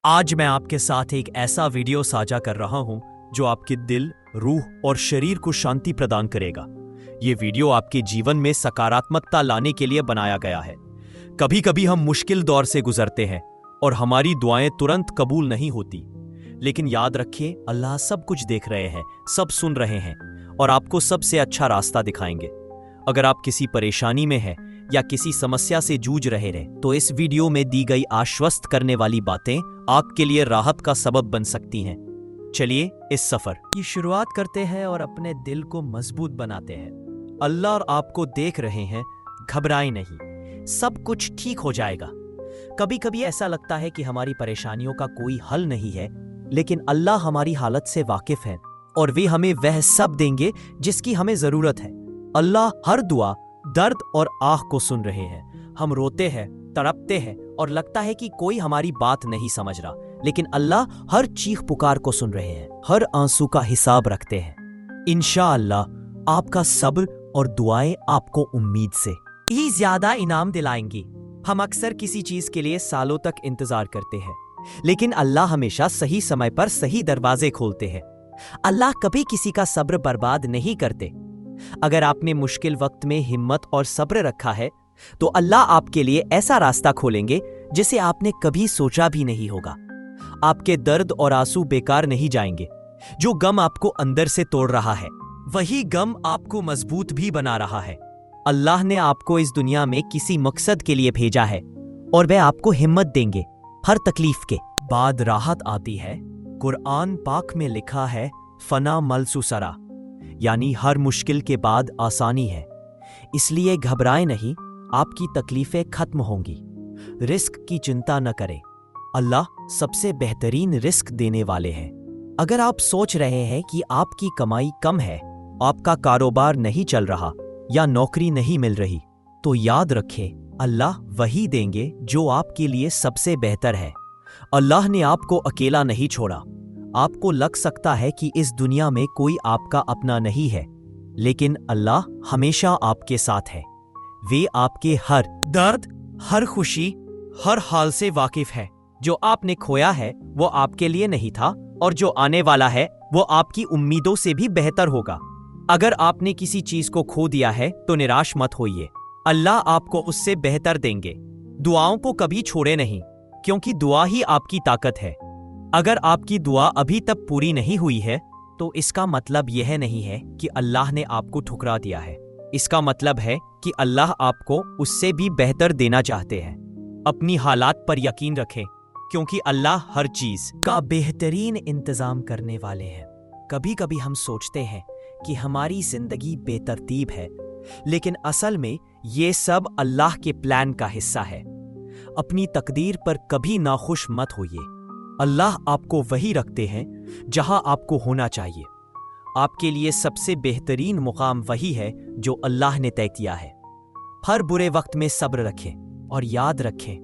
आज मैं आपके साथ एक ऐसा वीडियो साझा कर रहा हूं जो आपके दिल, रूह और शरीर को शांति प्रदान करेगा। ये वीडियो आपके जीवन में सकारात्मकता लाने के लिए बनाया गया है। कभी कभी हम मुश्किल दौर से गुजरते हैं और हमारी दुआएं तुरंत कबूल नहीं होती, लेकिन याद रखिए, अल्लाह सब कुछ देख रहे हैं, सब सुन रहे हैं और आपको सबसे अच्छा रास्ता दिखाएंगे। अगर आप किसी परेशानी में हैं या किसी समस्या से जूझ रहे हैं, तो इस वीडियो में दी गई आश्वस्त करने वाली बातें आपके लिए राहत का सबब बन सकती हैं। चलिए इस सफर की शुरुआत करते हैं और अपने दिल को मजबूत बनाते हैं। अल्लाह आपको देख रहे हैं, घबराएं नहीं, सब कुछ ठीक हो जाएगा। कभी कभी ऐसा लगता है कि हमारी परेशानियों का कोई हल नहीं है, लेकिन अल्लाह हमारी हालत से वाकिफ है और वे हमें वह सब देंगे जिसकी हमें जरूरत है। अल्लाह हर दुआ, दर्द और आह को सुन रहे हैं। हम रोते हैं, तड़पते हैं और लगता है कि कोई हमारी बात नहीं समझ रहा, लेकिन अल्लाह हर चीख पुकार को सुन रहे हैं, हर आंसू का हिसाब रखते हैं। इंशाअल्लाह आपका सब्र और दुआएं आपको उम्मीद से ही ज्यादा इनाम दिलाएंगी। हम अक्सर किसी चीज के लिए सालों तक इंतजार करते हैं, लेकिन अल्लाह हमेशा सही समय पर सही दरवाजे खोलते हैं। अल्लाह कभी किसी का सब्र बर्बाद नहीं करते। अगर आपने मुश्किल वक्त में हिम्मत और सब्र रखा है, तो अल्लाह आपके लिए ऐसा रास्ता खोलेंगे जिसे आपने कभी सोचा भी नहीं होगा। आपके दर्द और आंसू बेकार नहीं जाएंगे। जो गम आपको अंदर से तोड़ रहा है, वही गम आपको मजबूत भी बना रहा है। अल्लाह ने आपको इस दुनिया में किसी मकसद के लिए भेजा है और वह आपको हिम्मत देंगे। हर तकलीफ के बाद राहत आती है। कुरान पाक में लिखा है, फना मलसुसरा, यानी हर मुश्किल के बाद आसानी है। इसलिए घबराएं नहीं, आपकी तकलीफें खत्म होंगी। रिस्क की चिंता न करें, अल्लाह सबसे बेहतरीन रिस्क देने वाले हैं। अगर आप सोच रहे हैं कि आपकी कमाई कम है, आपका कारोबार नहीं चल रहा या नौकरी नहीं मिल रही, तो याद रखें, अल्लाह वही देंगे जो आपके लिए सबसे बेहतर है। अल्लाह ने आपको अकेला नहीं छोड़ा। आपको लग सकता है कि इस दुनिया में कोई आपका अपना नहीं है, लेकिन अल्लाह हमेशा आपके साथ है। वे आपके हर दर्द, हर खुशी, हर हाल से वाकिफ है। जो आपने खोया है वो आपके लिए नहीं था, और जो आने वाला है वो आपकी उम्मीदों से भी बेहतर होगा। अगर आपने किसी चीज को खो दिया है तो निराश मत होइए, अल्लाह आपको उससे बेहतर देंगे। दुआओं को कभी छोड़े नहीं, क्योंकि दुआ ही आपकी ताकत है। अगर आपकी दुआ अभी तक पूरी नहीं हुई है, तो इसका मतलब यह नहीं है कि अल्लाह ने आपको ठुकरा दिया है। इसका मतलब है कि अल्लाह आपको उससे भी बेहतर देना चाहते हैं। अपनी हालात पर यकीन रखें, क्योंकि अल्लाह हर चीज का बेहतरीन इंतजाम करने वाले हैं। कभी कभी हम सोचते हैं कि हमारी जिंदगी बेतरतीब है, लेकिन असल में ये सब अल्लाह के प्लान का हिस्सा है। अपनी तकदीर पर कभी नाखुश मत होइए। अल्लाह आपको वही रखते हैं जहां आपको होना चाहिए। आपके लिए सबसे बेहतरीन मुकाम वही है जो अल्लाह ने तय किया है। हर बुरे वक्त में सब्र रखें और याद रखें,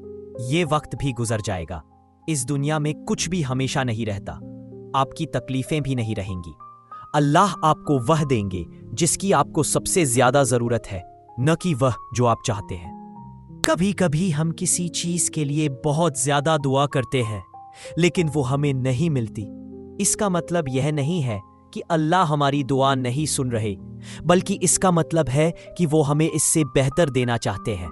ये वक्त भी गुजर जाएगा। इस दुनिया में कुछ भी हमेशा नहीं रहता। आपकी तकलीफें भी नहीं रहेंगी। अल्लाह आपको वह देंगे जिसकी आपको सबसे ज्यादा जरूरत है, न कि वह जो आप चाहते हैं। कभी कभी हम किसी चीज के लिए बहुत ज्यादा दुआ करते हैं, लेकिन वो हमें नहीं मिलती। इसका मतलब यह नहीं है कि अल्लाह हमारी दुआ नहीं सुन रहे, बल्कि इसका मतलब है कि वो हमें इससे बेहतर देना चाहते हैं।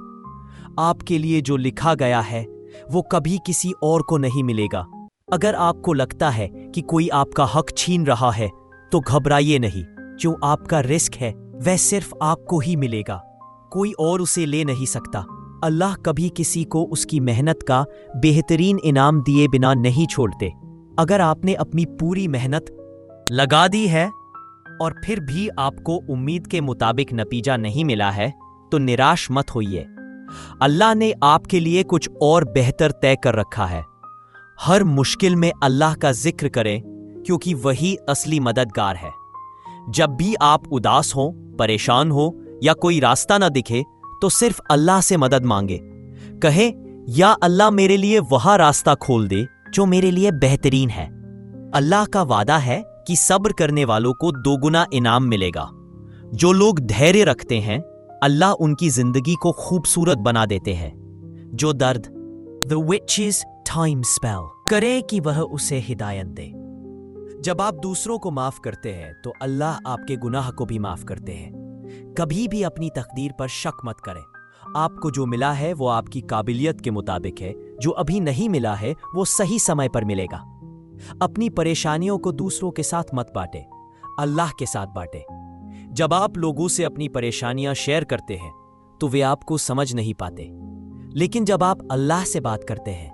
आपके लिए जो लिखा गया है वो कभी किसी और को नहीं मिलेगा। अगर आपको लगता है कि कोई आपका हक छीन रहा है, तो घबराइए नहीं। जो आपका रिस्क है वह सिर्फ आपको ही मिलेगा, कोई और उसे ले नहीं सकता। अल्लाह कभी किसी को उसकी मेहनत का बेहतरीन इनाम दिए बिना नहीं छोड़ते। अगर आपने अपनी पूरी मेहनत लगा दी है और फिर भी आपको उम्मीद के मुताबिक नतीजा नहीं मिला है, तो निराश मत होइए। अल्लाह ने आपके लिए कुछ और बेहतर तय कर रखा है। हर मुश्किल में अल्लाह का जिक्र करें, क्योंकि वही असली मददगार है। जब भी आप उदास हो, परेशान हो या कोई रास्ता ना दिखे, तो सिर्फ अल्लाह से मदद मांगे। कहे, या अल्लाह मेरे लिए वह रास्ता खोल दे जो मेरे लिए बेहतरीन है। अल्लाह का वादा है कि सब्र करने वालों को दोगुना इनाम मिलेगा। जो लोग धैर्य रखते हैं, अल्लाह उनकी जिंदगी को खूबसूरत बना देते हैं। जो दर्द, The Witch's Time Spell करे कि वह उसे हिदायत दे। जब आप दूसरों को माफ करते हैं तो अल्लाह आपके गुनाह को भी माफ करते हैं। कभी भी अपनी तकदीर पर शक मत करें। आपको जो मिला है वो आपकी काबिलियत के मुताबिक है, जो अभी नहीं मिला है वो सही समय पर मिलेगा। अपनी परेशानियों को दूसरों के साथ मत बांटे, अल्लाह के साथ बांटे। जब आप लोगों से अपनी परेशानियां शेयर करते हैं तो वे आपको समझ नहीं पाते, लेकिन जब आप अल्लाह से बात करते हैं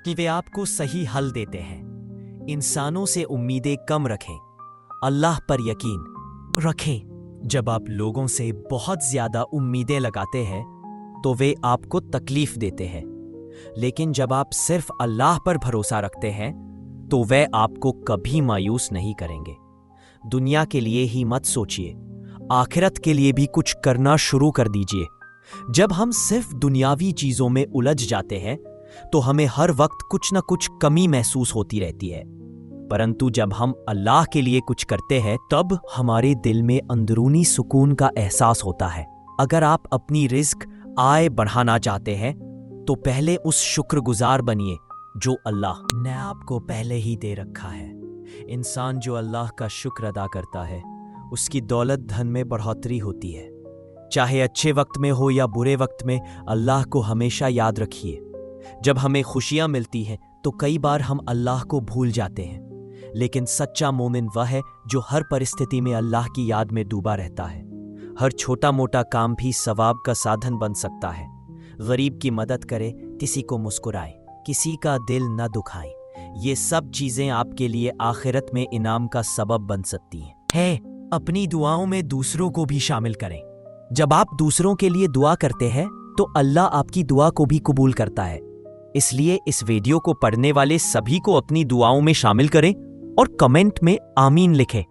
कि वे आपको सही हल देते हैं। इंसानों से उम्मीदें कम रखें, अल्लाह पर यकीन रखें। जब आप लोगों से बहुत ज्यादा उम्मीदें लगाते हैं तो वे आपको तकलीफ देते हैं, लेकिन जब आप सिर्फ अल्लाह पर भरोसा रखते हैं तो वे आपको कभी मायूस नहीं करेंगे। दुनिया के लिए ही मत सोचिए, आखिरत के लिए भी कुछ करना शुरू कर दीजिए। जब हम सिर्फ दुनियावी चीजों में उलझ जाते हैं तो हमें हर वक्त कुछ न कुछ कमी महसूस होती रहती है, परंतु जब हम अल्लाह के लिए कुछ करते हैं तब हमारे दिल में अंदरूनी सुकून का एहसास होता है। अगर आप अपनी रिस्क आय बढ़ाना चाहते हैं तो पहले उस शुक्रगुजार बनिए जो अल्लाह ने आपको पहले ही दे रखा है। इंसान जो अल्लाह का शुक्र अदा करता है उसकी दौलत धन में बढ़ोतरी होती है। चाहे अच्छे वक्त में हो या बुरे वक्त में, अल्लाह को हमेशा याद रखिए। जब हमें खुशियां मिलती हैं तो कई बार हम अल्लाह को भूल जाते हैं, लेकिन सच्चा मोमिन वह है जो हर परिस्थिति में अल्लाह की याद में डूबा रहता है। हर छोटा मोटा काम भी सवाब का साधन बन सकता है। गरीब की मदद करें, किसी को मुस्कुराएं, किसी का दिल न दुखाएं। ये सब चीजें आपके लिए आखिरत में इनाम का सबब बन सकती हैं। अपनी दुआओं में दूसरों को भी शामिल करें। जब आप दूसरों के लिए दुआ करते हैं तो अल्लाह आपकी दुआ को भी कबूल करता है। इसलिए इस वीडियो को पढ़ने वाले सभी को अपनी दुआओं में शामिल करें और कमेंट में आमीन लिखें।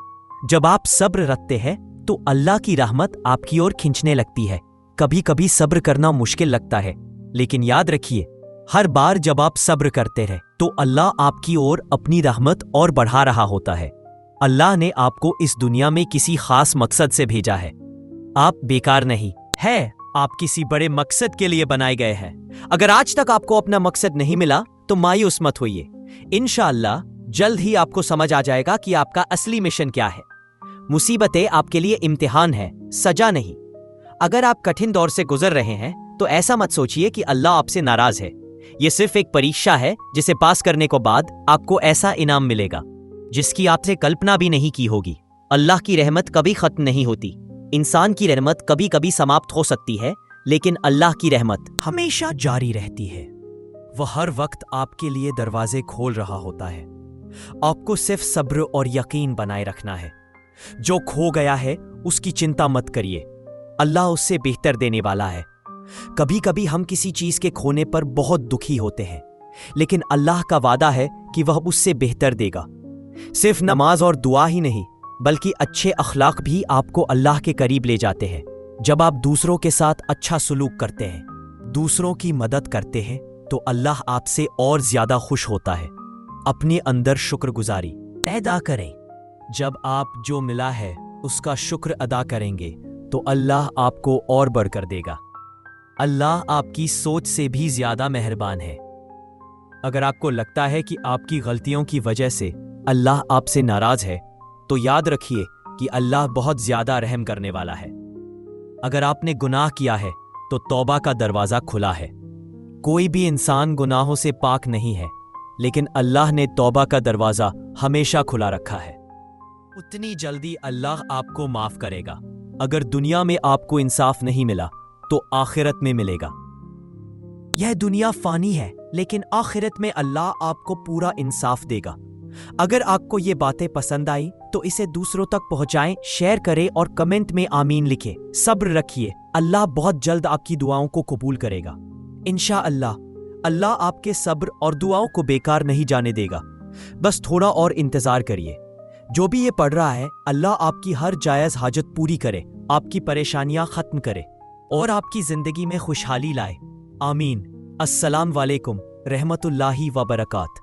जब आप सब्र रखते हैं तो अल्लाह की रहमत आपकी ओर खींचने लगती है। कभी कभी सब्र करना मुश्किल लगता है, लेकिन याद रखिए, हर बार जब आप सब्र करते रहे तो अल्लाह आपकी ओर अपनी रहमत और बढ़ा रहा होता है। अल्लाह ने आपको इस दुनिया में किसी खास मकसद से भेजा है। आप बेकार नहीं है, आप किसी बड़े मकसद के लिए बनाए गए हैं। अगर आज तक आपको अपना मकसद नहीं मिला तो मायूस मत होइए। इंशाअल्लाह जल्द ही आपको समझ आ जाएगा कि आपका असली मिशन क्या है। मुसीबतें आपके लिए इम्तिहान है, सजा नहीं। अगर आप कठिन दौर से गुजर रहे हैं तो ऐसा मत सोचिए कि अल्लाह आपसे नाराज है। यह सिर्फ एक परीक्षा है जिसे पास करने के बाद आपको ऐसा इनाम मिलेगा जिसकी आपसे कल्पना भी नहीं की होगी। अल्लाह की रहमत कभी खत्म नहीं होती। इंसान की रहमत कभी कभी समाप्त हो सकती है, लेकिन अल्लाह की रहमत हमेशा जारी रहती है। वह हर वक्त आपके लिए दरवाजे खोल रहा होता है। आपको सिर्फ सब्र और यकीन बनाए रखना है। जो खो गया है उसकी चिंता मत करिए, अल्लाह उससे बेहतर देने वाला है। कभी कभी हम किसी चीज के खोने पर बहुत दुखी होते हैं, लेकिन अल्लाह का वादा है कि वह उससे बेहतर देगा। सिर्फ नमाज और दुआ ही नहीं, बल्कि अच्छे अखलाक भी आपको अल्लाह के करीब ले जाते हैं। जब आप दूसरों के साथ अच्छा सुलूक करते हैं, दूसरों की मदद करते हैं, तो अल्लाह आपसे और ज्यादा खुश होता है। अपने अंदर शुक्रगुजारी पैदा करें। जब आप जो मिला है उसका शुक्र अदा करेंगे तो अल्लाह आपको और बढ़कर देगा। अल्लाह आपकी सोच से भी ज्यादा मेहरबान है। अगर आपको लगता है कि आपकी गलतियों की वजह से अल्लाह आपसे नाराज है तो याद रखिए कि अल्लाह बहुत ज्यादा रहम करने वाला है। अगर आपने गुनाह किया है तो तौबा का दरवाजा खुला है। कोई भी इंसान गुनाहों से पाक नहीं है, लेकिन अल्लाह ने तौबा का दरवाजा हमेशा खुला रखा है। उतनी जल्दी अल्लाह आपको माफ करेगा। अगर दुनिया में आपको इंसाफ नहीं मिला तो आखिरत में मिलेगा। यह दुनिया फानी है, लेकिन आखिरत में अल्लाह आपको पूरा इंसाफ देगा। अगर आपको ये बातें पसंद आई तो इसे दूसरों तक पहुंचाएं, शेयर करें और कमेंट में आमीन लिखें। सब्र रखिए, अल्लाह बहुत जल्द आपकी दुआओं को कबूल करेगा। इंशाअल्लाह अल्लाह आपके सब्र और दुआओं को बेकार नहीं जाने देगा। बस थोड़ा और इंतजार करिए। जो भी ये पढ़ रहा है, अल्लाह आपकी हर जायज हाजत पूरी करे, आपकी परेशानियां खत्म करे और आपकी जिंदगी में खुशहाली लाए। आमीन। अस्सलाम वालेकुम रहमतुल्लाहि व बरकात।